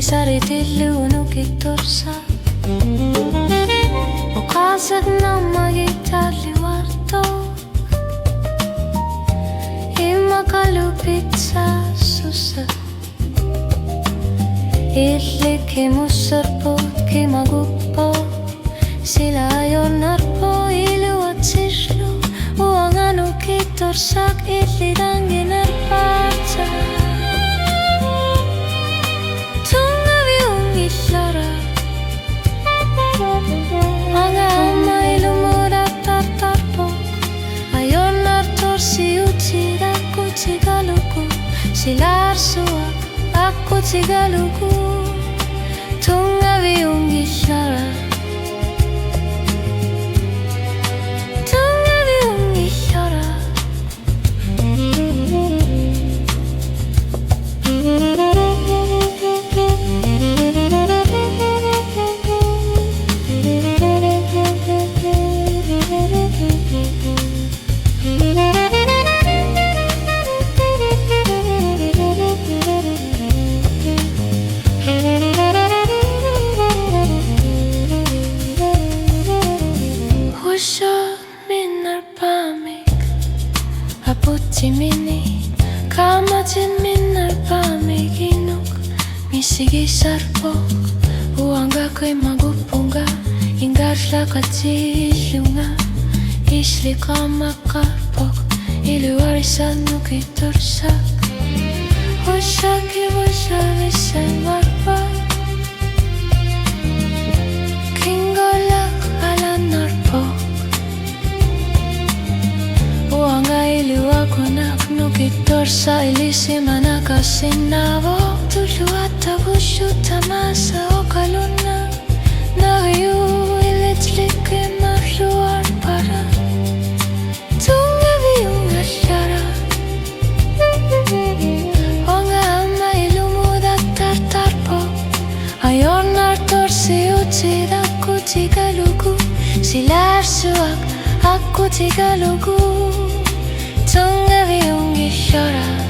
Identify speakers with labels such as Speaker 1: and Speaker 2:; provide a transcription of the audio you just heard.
Speaker 1: sari tilluunuk ittorsa Muqaasad namagi talliwarto Imma qalupitsa sussa Illiki mussarputki maguppo Sila ajonnarpo iluatsislu Uanganuk ittorsak illidanginarpaatsa Silarsua aku tigaluku Tungavi ungishara Tungavi ungishara Aputimini kamatin minnar pamiginuk Misigi sarpok uanggakoy magupunga Ingarlakatilunga Islika makarpok Iluarisanuk itorsak Hushaki hushavisan marpa Kingolak alanarpok Iluakonak nukitorsa ilisima nakasinavo Tuluata bushuta masa okaluna Nagayu ilitlike mahluar para Tungavi ungashara Onga ama ilumudat tartarpo Ayornar torsi utidaku tigalugu Silarsuak aku tigalugu Tungavi ungishara